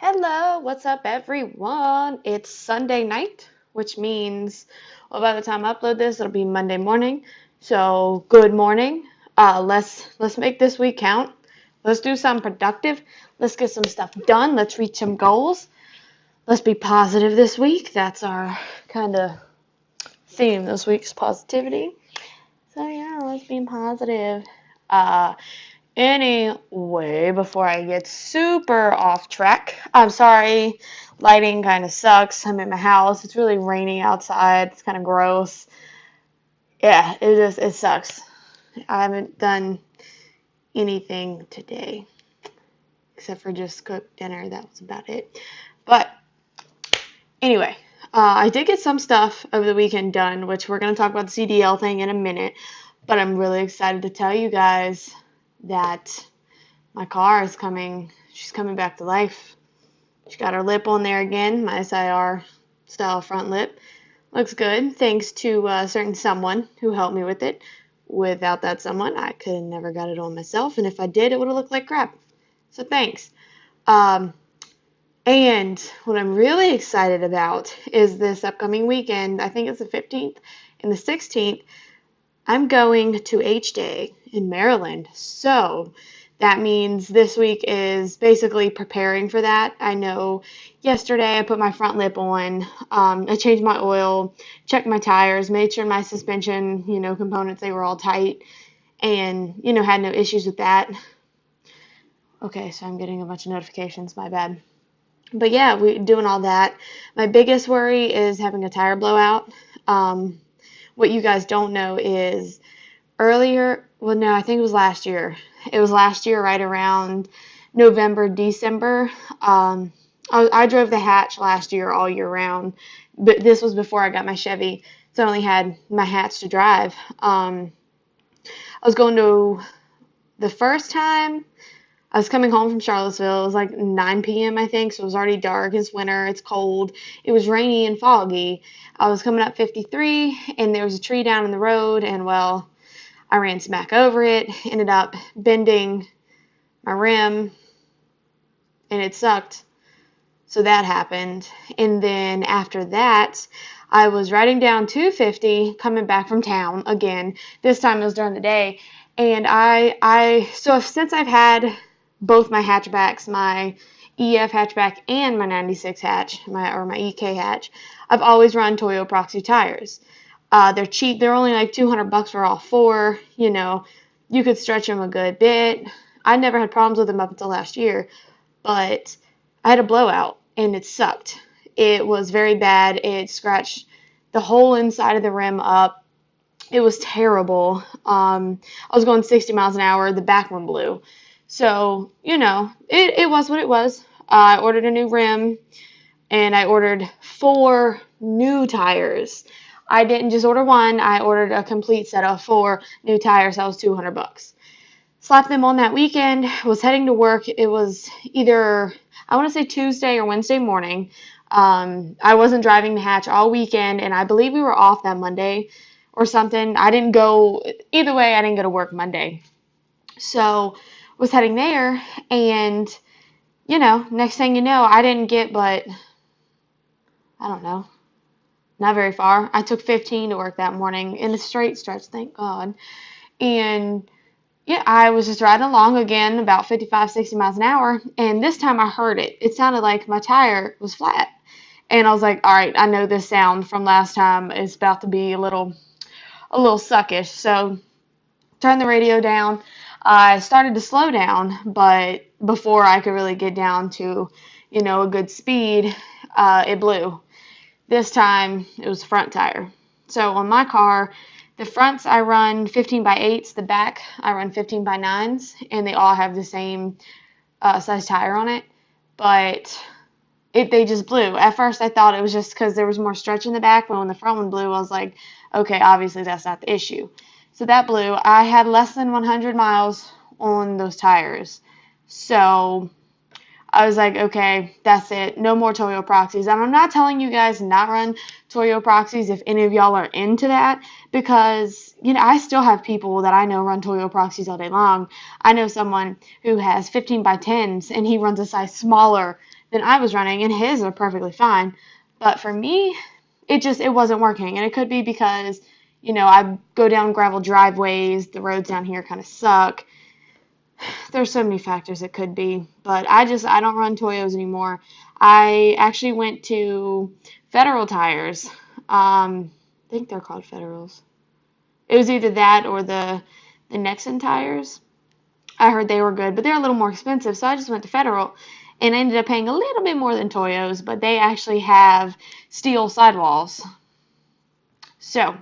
Hello, what's up, everyone? It's Sunday night, which means, well, by the time I upload this, it'll be Monday morning. So, good morning. Let's make this week count. Let's do something productive. Let's get some stuff done. Let's reach some goals. Let's be positive this week. That's our kind of theme this week's positivity. So yeah, let's be positive. Uh, Anyway, before I get super off track, I'm sorry, lighting kind of sucks. I'm in my house. It's really raining outside. It's kind of gross. Yeah, it sucks. I haven't done anything today except for just cook dinner. That was about it. But anyway, I did get some stuff over the weekend done, which we're going to talk about the CDL thing in a minute. But I'm really excited to tell you guys that my car is coming. She's coming back to life. She got her lip on there again, my SIR style front lip. Looks good, thanks to a certain someone who helped me with it. Without that someone, I could have never got it on myself, and if I did, it would have looked like crap. So thanks. Um, and what I'm really excited about is this upcoming weekend. I think it's the 15th and the 16th. I'm going to H Day in Maryland. So that means this week is basically preparing for that. I know yesterday I put my front lip on. I changed my oil, checked my tires, made sure my suspension, components, they were all tight, and, had no issues with that. Okay, so I'm getting a bunch of notifications, my bad. But yeah, we doing all that. My biggest worry is having a tire blowout. What you guys don't know is no, I think it was last year. It was last year, right around November, December. I drove the hatch last year all year round, but this was before I got my Chevy, so I only had my hatch to drive. I was going to the first time. I was coming home from Charlottesville. It was like 9 p.m., I think, so it was already dark. It's winter. It's cold. It was rainy and foggy. I was coming up 53, and there was a tree down in the road, and, well, I ran smack over it, ended up bending my rim, and it sucked. So that happened. And then after that, I was riding down 250, coming back from town again. This time it was during the day. And so since I've had both my hatchbacks, my EF hatchback and my 96 hatch, my EK hatch, I've always run Toyo Proxy tires. They're cheap. They're only like $200 for all four. You could stretch them a good bit. I never had problems with them up until last year, but I had a blowout and it sucked. It was very bad. It scratched the whole inside of the rim up. It was terrible. I was going 60 miles an hour. The back one blew. So, it was what it was. I ordered a new rim and I ordered 4 new tires. I didn't just order one. I ordered a complete set of 4 new tires. That was $200. Slapped them on that weekend. Was heading to work. It was either, I want to say Tuesday or Wednesday morning. I wasn't driving the hatch all weekend, and I believe we were off that Monday or something. I didn't go, either way, I didn't go to work Monday. So was heading there, and, next thing you know, I didn't get but, I don't know, not very far. I took 15 to work that morning in a straight stretch, thank God. And yeah, I was just riding along again about 55, 60 miles an hour, and this time I heard it. It sounded like my tire was flat. And I was like, all right, I know this sound from last time is about to be a little suckish. So turned the radio down. I started to slow down, but before I could really get down to, a good speed, it blew. This time, it was the front tire. So on my car, the fronts I run 15 by 8s, the back I run 15 by 9s, and they all have the same size tire on it. But they just blew. At first, I thought it was just because there was more stretch in the back, but when the front one blew, I was like, okay, obviously that's not the issue. So that blew. I had less than 100 miles on those tires. So I was like, okay, that's it. No more Toyo Proxies. And I'm not telling you guys not run Toyo Proxies if any of y'all are into that, because, I still have people that I know run Toyo Proxies all day long. I know someone who has 15 by 10s and he runs a size smaller than I was running, and his are perfectly fine. But for me, it wasn't working, and it could be because I go down gravel driveways. The roads down here kind of suck. There's so many factors it could be, but I don't run Toyos anymore. I actually went to Federal Tires. I think they're called Federals. It was either that or the Nexen tires. I heard they were good, but they're a little more expensive, so I just went to Federal, and I ended up paying a little bit more than Toyos, but they actually have steel sidewalls. So,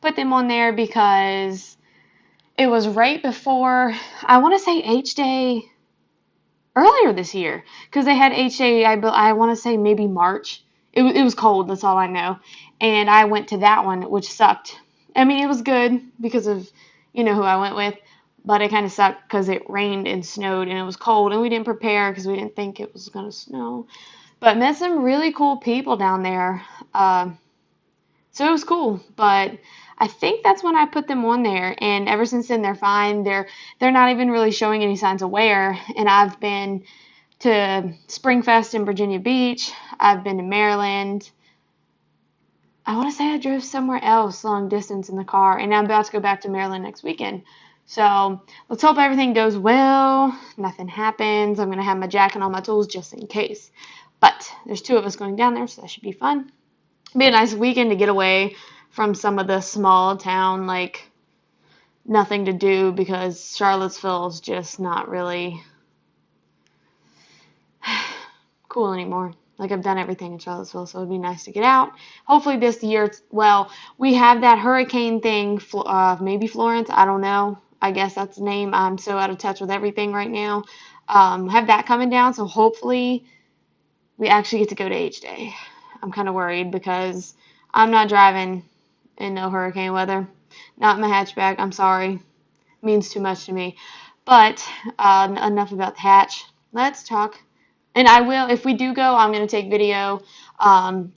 put them on there because it was right before, I want to say H Day earlier this year, because they had H Day, I want to say maybe March. It was cold, that's all I know. And I went to that one, which sucked. I mean, it was good because of, who I went with, but it kind of sucked because it rained and snowed and it was cold, and we didn't prepare because we didn't think it was going to snow. But met some really cool people down there. So it was cool, but I think that's when I put them on there, and ever since then they're fine. They're not even really showing any signs of wear, and I've been to Springfest in Virginia Beach. I've been to Maryland. I want to say I drove somewhere else long distance in the car, and I'm about to go back to Maryland next weekend. So let's hope everything goes well. Nothing happens. I'm going to have my jacket and all my tools just in case. But there's 2 of us going down there, so that should be fun. Be a nice weekend to get away from some of the small town, like, nothing to do, because Charlottesville is just not really cool anymore. Like, I've done everything in Charlottesville, so it'd be nice to get out. Hopefully this year, well, we have that hurricane thing, maybe Florence, I don't know. I guess that's the name. I'm so out of touch with everything right now. Have that coming down, so hopefully we actually get to go to H Day. I'm kind of worried because I'm not driving in no hurricane weather. Not in my hatchback. I'm sorry. It means too much to me. But enough about the hatch. Let's talk. And I will, if we do go, I'm going to take video,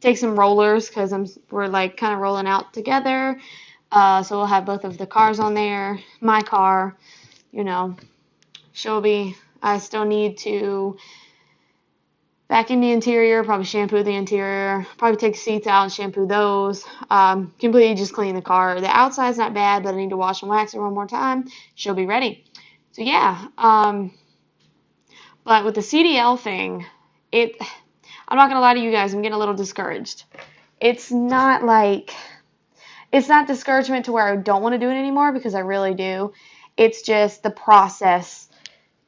take some rollers because we're like kind of rolling out together. So we'll have both of the cars on there. My car, Shelby. I still need to vacuum the interior, probably shampoo the interior, probably take seats out and shampoo those. Completely just clean the car. The outside's not bad, but I need to wash and wax it one more time. She'll be ready. So yeah, but with the CDL thing, I'm not going to lie to you guys, I'm getting a little discouraged. It's not discouragement to where I don't want to do it anymore, because I really do. It's just the process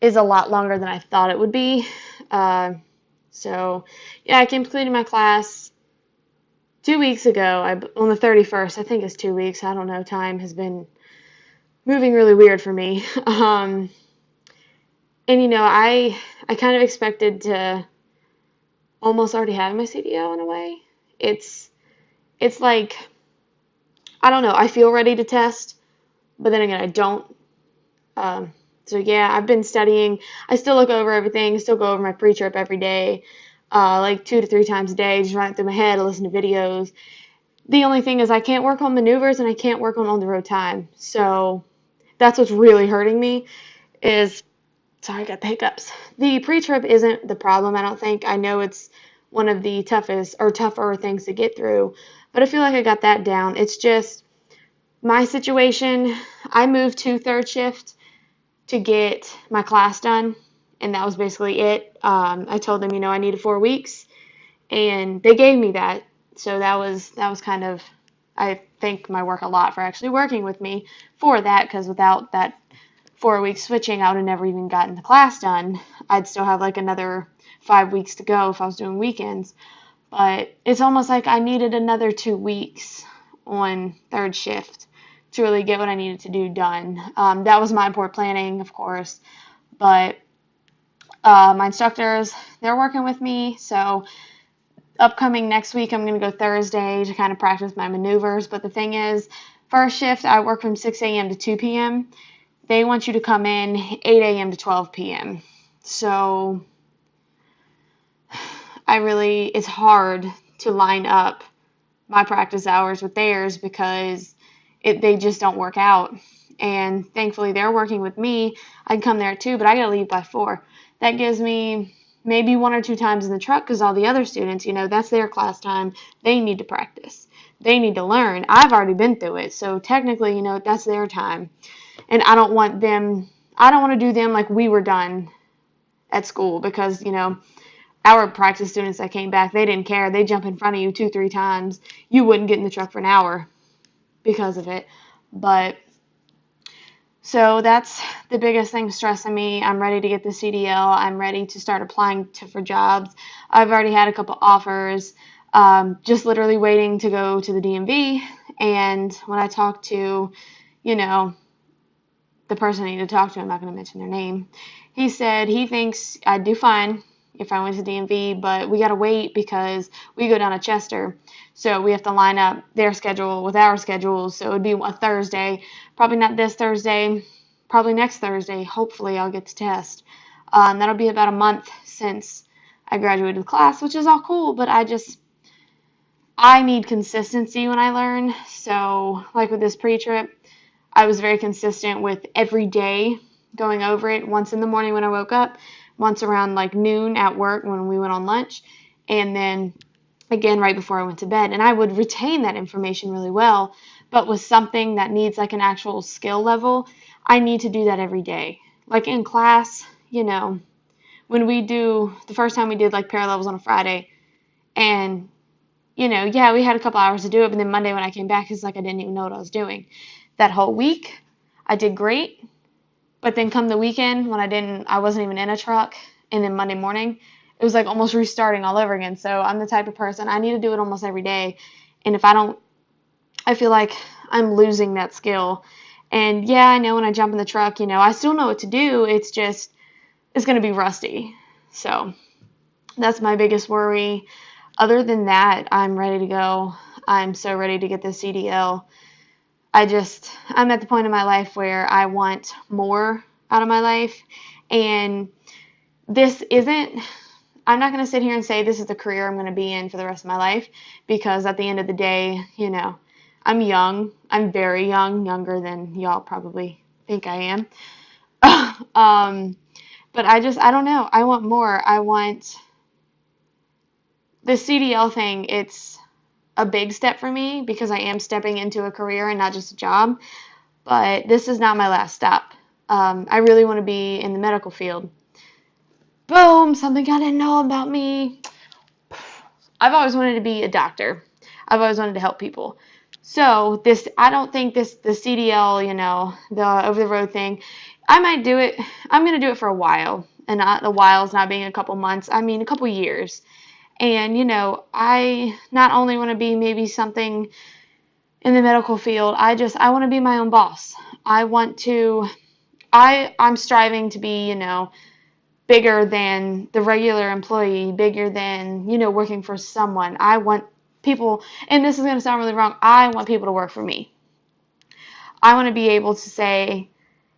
is a lot longer than I thought it would be. So, yeah, I completed my class 2 weeks ago, on the 31st. I think it's 2 weeks. I don't know. Time has been moving really weird for me. And, I kind of expected to almost already have my CDL in a way. It's like, I don't know. I feel ready to test, but then again, I don't. So yeah, I've been studying. I still look over everything, still go over my pre-trip every day, like 2 to 3 times a day, just run it through my head, listen to videos. The only thing is I can't work on maneuvers and I can't work on the road time. So that's what's really hurting me sorry, I got the hiccups. The pre-trip isn't the problem, I don't think. I know it's one of the tougher things to get through, but I feel like I got that down. It's just my situation. I moved to third shift to get my class done, and that was basically it. I told them, I needed 4 weeks, and they gave me that. So that was kind of, I thank my work a lot for actually working with me for that, because without that 4 weeks switching, I would have never even gotten the class done. I'd still have like another 5 weeks to go if I was doing weekends. But it's almost like I needed another 2 weeks on third shift to really get what I needed to do done. That was my poor planning, of course, but my instructors, they're working with me, so upcoming next week, I'm going to go Thursday to kind of practice my maneuvers. But the thing is, first shift, I work from 6 a.m. to 2 p.m. They want you to come in 8 a.m. to 12 p.m. So it's hard to line up my practice hours with theirs, because they just don't work out. And thankfully they're working with me. I can come there at 2, but I gotta leave by 4. That gives me maybe 1 or 2 times in the truck because all the other students, that's their class time. They need to practice. They need to learn. I've already been through it. So technically, that's their time. And I don't want to do them like we were done at school because, our practice students that came back, they didn't care. They jump in front of you 2, 3 times. You wouldn't get in the truck for an hour because of it. But so that's the biggest thing stressing me. I'm ready to get the CDL. I'm ready to start applying for jobs. I've already had a couple offers, just literally waiting to go to the DMV. And when I talked to, the person I need to talk to, I'm not going to mention their name, he said he thinks I'd do fine if I went to DMV, but we got to wait because we go down to Chester. So we have to line up their schedule with our schedules. So it would be a Thursday, probably not this Thursday, probably next Thursday. Hopefully I'll get to test. That'll be about a month since I graduated the class, which is all cool, but I need consistency when I learn. So like with this pre-trip, I was very consistent with every day going over it, once in the morning when I woke up, once around like noon at work when we went on lunch, and then again right before I went to bed. And I would retain that information really well, but with something that needs like an actual skill level, I need to do that every day. Like in class, when the first time we did like parallels on a Friday, and yeah, we had a couple hours to do it, but then Monday when I came back, it's like I didn't even know what I was doing. That whole week, I did great, but then come the weekend when I wasn't even in a truck, and then Monday morning, it was like almost restarting all over again. So I'm the type of person, I need to do it almost every day, and if I don't, I feel like I'm losing that skill. And yeah, I know when I jump in the truck, I still know what to do, it's just, it's going to be rusty. So that's my biggest worry. Other than that, I'm ready to go. I'm so ready to get the CDL. I'm at the point in my life where I want more out of my life. And I'm not going to sit here and say this is the career I'm going to be in for the rest of my life, because at the end of the day, I'm young. I'm very young, younger than y'all probably think I am. But I don't know. I want more. I want the CDL thing. It's a big step for me because I am stepping into a career and not just a job. But this is not my last stop. I really want to be in the medical field. Boom, something I didn't know about me. I've always wanted to be a doctor. I've always wanted to help people. So I don't think the CDL, the over-the-road thing, I might do it. I'm going to do it for a while. And the while is not being a couple months. I mean, a couple years. And, I not only want to be maybe something in the medical field, I want to be my own boss. I'm striving to be, bigger than the regular employee, bigger than, working for someone. I want people, and this is going to sound really wrong, I want people to work for me. I want to be able to say,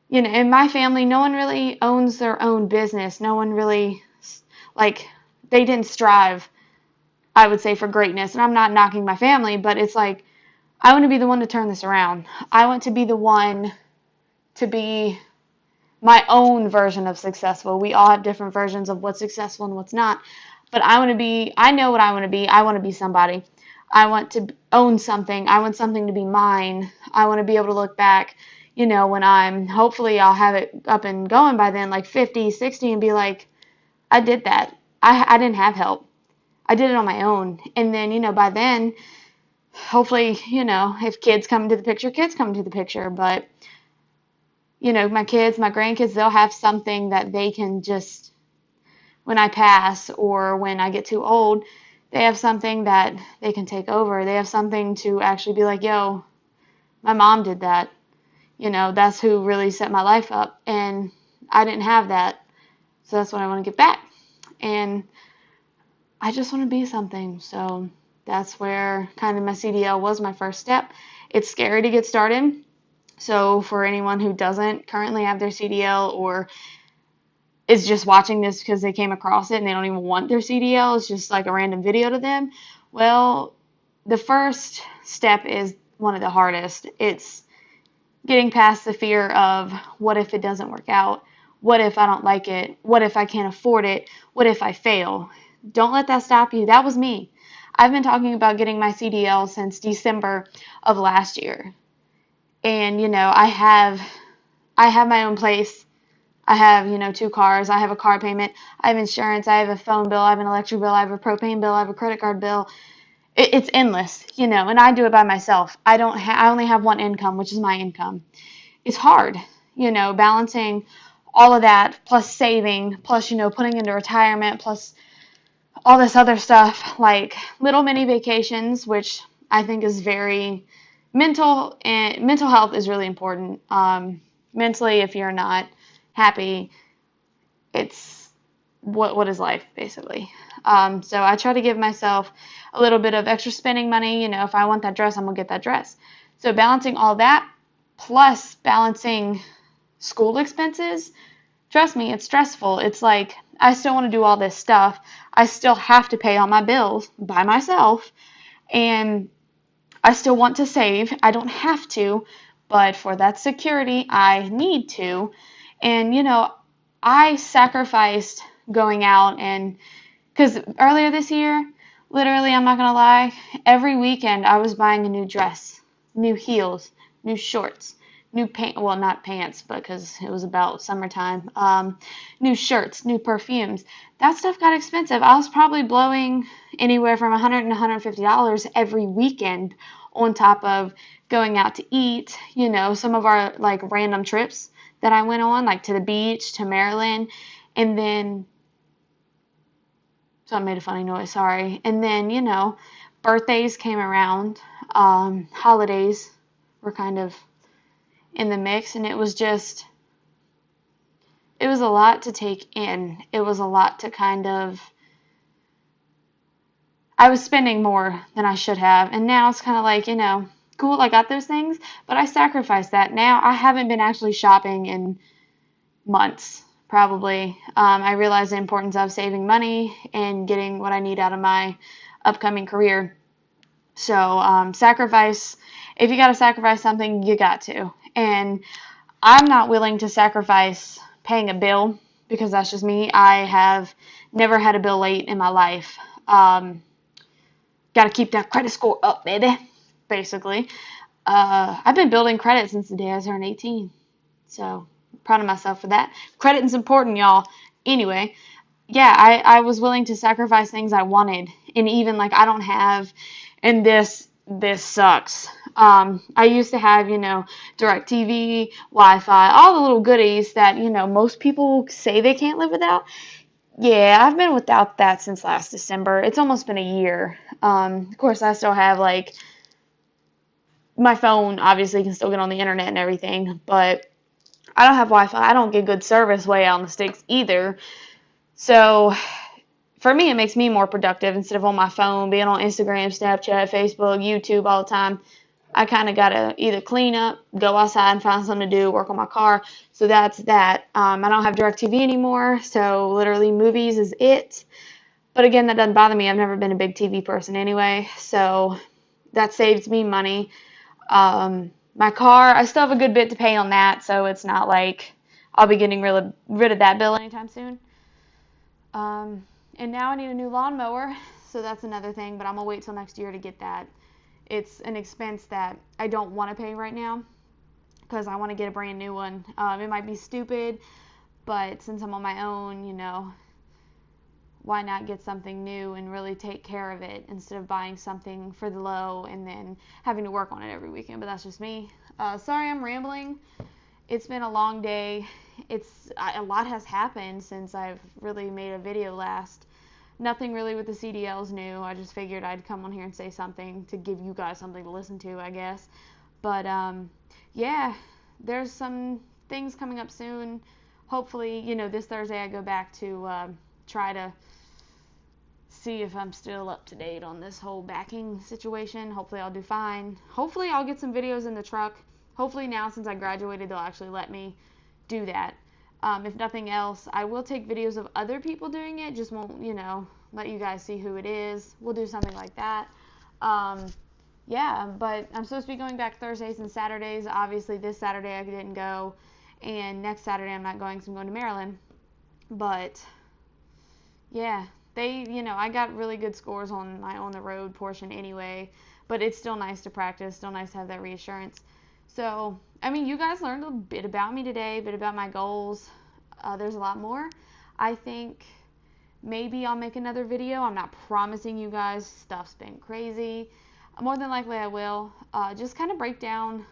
in my family, no one really owns their own business. No one really, they didn't strive, I would say, for greatness. And I'm not knocking my family, but it's like, I want to be the one to turn this around. I want to be the one to be my own version of successful. We all have different versions of what's successful and what's not. But I know what I want to be. I want to be somebody. I want to own something. I want something to be mine. I want to be able to look back, when hopefully I'll have it up and going by then, like 50, 60, and be like, I did that. I didn't have help. I did it on my own. And then, by then, hopefully, if kids come into the picture, kids come into the picture. But, my kids, my grandkids, they'll have something that they can just, when I pass or when I get too old, they have something that they can take over. They have something to actually be like, yo, my mom did that. That's who really set my life up. And I didn't have that. So that's what I want to get back. And I just want to be something. So that's where kind of my CDL was my first step. It's scary to get started. So for anyone who doesn't currently have their CDL or is just watching this because they came across it and they don't even want their CDL, it's just like a random video to them. Well, the first step is one of the hardest. It's getting past the fear of what if it doesn't work out? What if I don't like it? What if I can't afford it? What if I fail? Don't let that stop you. That was me. I've been talking about getting my CDL since December of last year. And, I have my own place. I have, 2 cars. I have a car payment. I have insurance. I have a phone bill. I have an electric bill. I have a propane bill. I have a credit card bill. It's endless, and I do it by myself. I only have one income, which is my income. It's hard, balancing all of that plus saving, plus, putting into retirement, plus all this other stuff like little mini vacations, which I think is very mental health is really important. Mentally, if you're not happy, it's what is life basically. So I try to give myself a little bit of extra spending money. If I want that dress, I'm gonna get that dress. So balancing all that plus balancing school expenses, trust me, it's stressful. It's like I still want to do all this stuff. I still have to pay all my bills by myself, and I still want to save. I don't have to, but for that security, I need to. And, I sacrificed going out because earlier this year, literally, I'm not going to lie, every weekend I was buying a new dress, new heels, new shorts, new pants, well, not pants, because it was about summertime, new shirts, new perfumes. That stuff got expensive. I was probably blowing anywhere from $100 and $150 every weekend on top of going out to eat, some of our like random trips that I went on, like to the beach, to Maryland, and then something made a funny noise, sorry. And then, birthdays came around, holidays were kind of in the mix, and it was a lot to take in. It was a lot to I was spending more than I should have, and now it's kind of like, cool, I got those things, but I sacrificed that. Now I haven't been actually shopping in months, probably. I realize the importance of saving money and getting what I need out of my upcoming career. So sacrifice, if you got to sacrifice something, you got to. And I'm not willing to sacrifice paying a bill because that's just me. I have never had a bill late in my life. Got to keep that credit score up, baby, basically. I've been building credit since the day I turned 18. So proud of myself for that. Credit is important, y'all. Anyway, yeah, I was willing to sacrifice things I wanted. And even like I don't have, and this sucks. I used to have, DirecTV, Wi-Fi, all the little goodies that, most people say they can't live without. Yeah, I've been without that since last December. It's almost been a year. Of course, I still have like my phone obviously can still get on the internet and everything, but I don't have Wi-Fi. I don't get good service way out in the sticks either. So for me, it makes me more productive instead of on my phone, being on Instagram, Snapchat, Facebook, YouTube all the time. I kind of got to either clean up, go outside and find something to do, work on my car. So that's that. I don't have DirecTV anymore, so literally movies is it. But again, that doesn't bother me. I've never been a big TV person anyway, so that saves me money. My car, I still have a good bit to pay on that, so it's not like I'll be getting rid of that bill anytime soon. And now I need a new lawnmower, so that's another thing, but I'm going to wait till next year to get that. It's an expense that I don't want to pay right now because I want to get a brand new one. It might be stupid, but since I'm on my own, why not get something new and really take care of it instead of buying something for the low and then having to work on it every weekend. But that's just me. Sorry I'm rambling. It's been a long day. A lot has happened since I've really made a video last. Nothing really with the CDLs new. I just figured I'd come on here and say something to give you guys something to listen to, I guess. But yeah, there's some things coming up soon. Hopefully, this Thursday I go back to try to see if I'm still up to date on this whole backing situation. Hopefully I'll do fine. Hopefully I'll get some videos in the truck. Hopefully now since I graduated they'll actually let me do that. If nothing else, I will take videos of other people doing it, just won't, let you guys see who it is. We'll do something like that. Yeah, but I'm supposed to be going back Thursdays and Saturdays. Obviously this Saturday I didn't go, And next Saturday I'm not going, so I'm going to Maryland. But yeah, I got really good scores on my on the road portion anyway, but it's still nice to practice, still nice to have that reassurance. So, I mean, you guys learned a bit about me today, a bit about my goals. There's a lot more. I think maybe I'll make another video. I'm not promising you guys. Stuff's been crazy. More than likely I will. Just kind of break down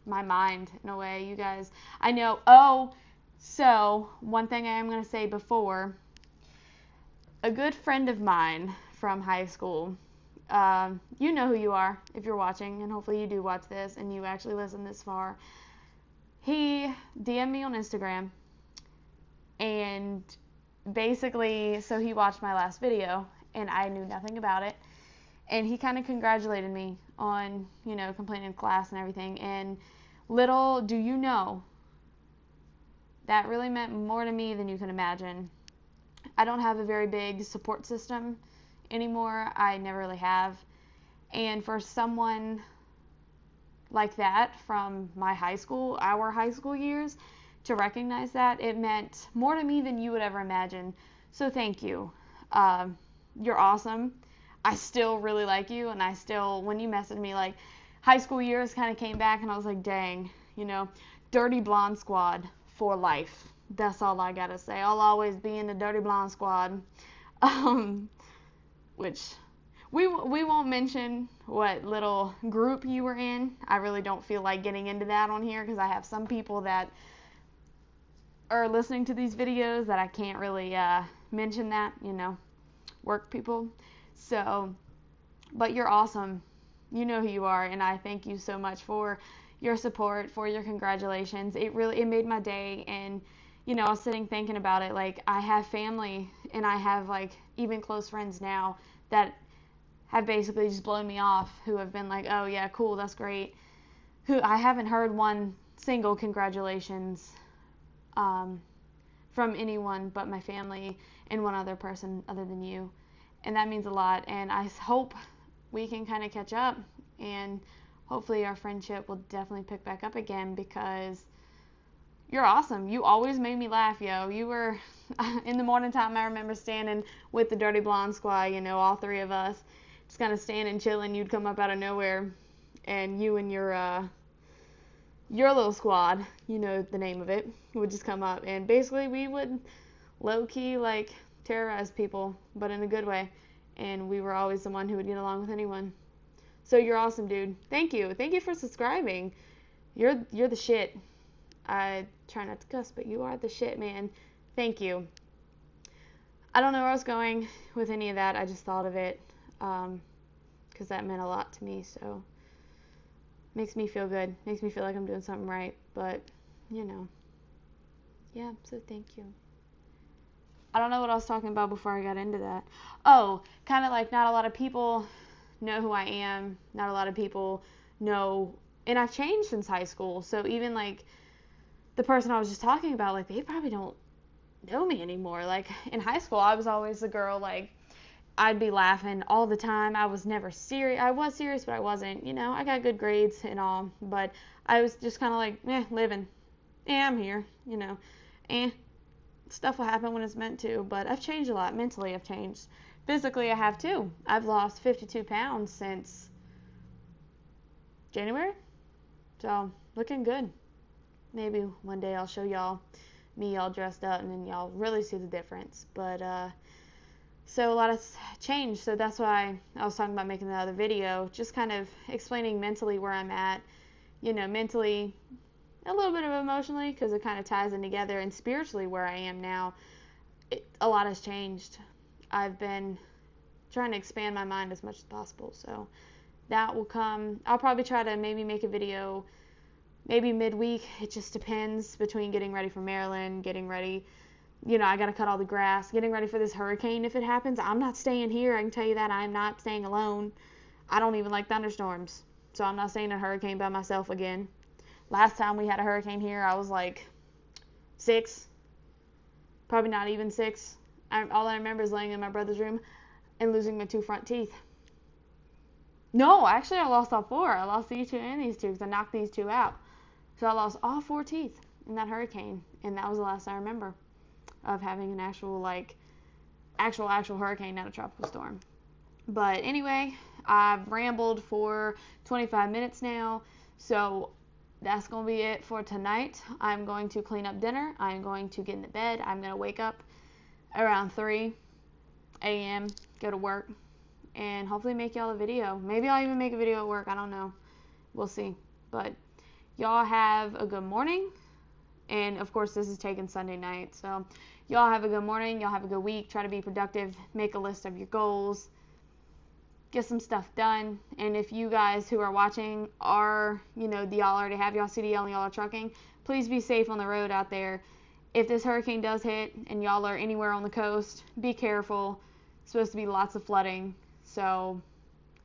my mind in a way, you guys. I know. Oh, so one thing I am going to say before, a good friend of mine from high school, you know who you are if you're watching, and hopefully you do watch this and you actually listen this far. He DM'd me on Instagram, and basically, so he watched my last video, and I knew nothing about it, and he kind of congratulated me on, completing in class and everything, and little do you know, that really meant more to me than you can imagine. I don't have a very big support system anymore. I never really have. And for someone like that from my high school, our high school years, to recognize that, it meant more to me than you would ever imagine. So thank you. You're awesome. I still really like you, and when you messaged me, like, high school years kind of came back, and I was like, dang, Dirty Blonde Squad for life. That's all I gotta say. I'll always be in the Dirty Blonde Squad. Which we won't mention what little group you were in. I really don't feel like getting into that on here because I have some people that are listening to these videos that I can't really mention that, work people. So, but you're awesome. You know who you are, and I thank you so much for your support, for your congratulations. It made my day, and I was sitting thinking about it, like, I have family, and I have, like, even close friends now that have basically just blown me off, who have been like, oh yeah, cool, that's great, who I haven't heard one single congratulations from anyone but my family and one other person other than you, and that means a lot, and I hope we can kind of catch up, and hopefully our friendship will definitely pick back up again, because you're awesome. You always made me laugh, yo. You were, in the morning time, I remember standing with the Dirty Blonde Squad, all three of us, just kind of standing, chilling. You'd come up out of nowhere, and you and your little squad, the name of it, would just come up, and basically we would low-key, like, terrorize people, but in a good way, and we were always the one who would get along with anyone. So you're awesome, dude. Thank you. Thank you for subscribing. You're the shit. I try not to cuss, but you are the shit, man. Thank you. I don't know where I was going with any of that. I just thought of it because that meant a lot to me. So makes me feel good. Makes me feel like I'm doing something right. But, yeah, so thank you. I don't know what I was talking about before I got into that. Oh, kind of like not a lot of people know who I am. Not a lot of people know. And I've changed since high school. So even like the person I was just talking about, like, they probably don't know me anymore. Like, in high school, I was always the girl, like, I'd be laughing all the time. I was never serious. I was serious, but I wasn't. I got good grades and all, but I was just kind of like, living. I'm here, Stuff will happen when it's meant to, but I've changed a lot. Mentally, I've changed. Physically, I have too. I've lost 52 pounds since January, so looking good. Maybe one day I'll show y'all me all dressed up, and then y'all really see the difference. But so a lot has changed, so that's why I was talking about making another video, just kind of explaining mentally where I'm at, mentally, a little bit of emotionally, because it kind of ties in together, and spiritually where I am now. A lot has changed. I've been trying to expand my mind as much as possible, so that will come. I'll probably try to maybe make a video maybe midweek. It just depends, between getting ready for Maryland, getting ready, I got to cut all the grass, getting ready for this hurricane if it happens. I'm not staying here, I can tell you that. I'm not staying alone. I don't even like thunderstorms, so I'm not staying in a hurricane by myself again. Last time we had a hurricane here, I was like 6, probably not even 6. All I remember is laying in my brother's room and losing my 2 front teeth. No, actually I lost all 4. I lost these 2 and these 2 because I knocked these 2 out. So I lost all 4 teeth. in that hurricane, and that was the last I remember of having an actual hurricane, not a tropical storm. But anyway, I've rambled for 25 minutes now, so that's going to be it for tonight. I'm going to clean up dinner. I'm going to get into bed. I'm going to wake up around 3 a.m., go to work, and hopefully make y'all a video. Maybe I'll even make a video at work. I don't know. We'll see. But y'all have a good morning. And of course, this is taken Sunday night. So y'all have a good morning. Y'all have a good week. Try to be productive. Make a list of your goals. Get some stuff done. And if you guys who are watching are, y'all already have y'all CDL and y'all are trucking, please be safe on the road out there. If this hurricane does hit and y'all are anywhere on the coast, be careful. It's supposed to be lots of flooding. So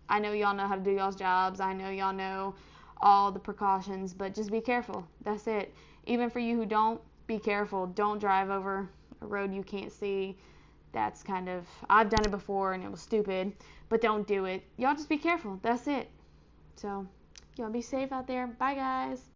I know y'all know how to do y'all's jobs. I know y'all know all the precautions, but just be careful. That's it. Even for you who don't, be careful. Don't drive over a road you can't see. That's I've done it before and it was stupid, but don't do it. Y'all just be careful. That's it. So y'all be safe out there. Bye, guys.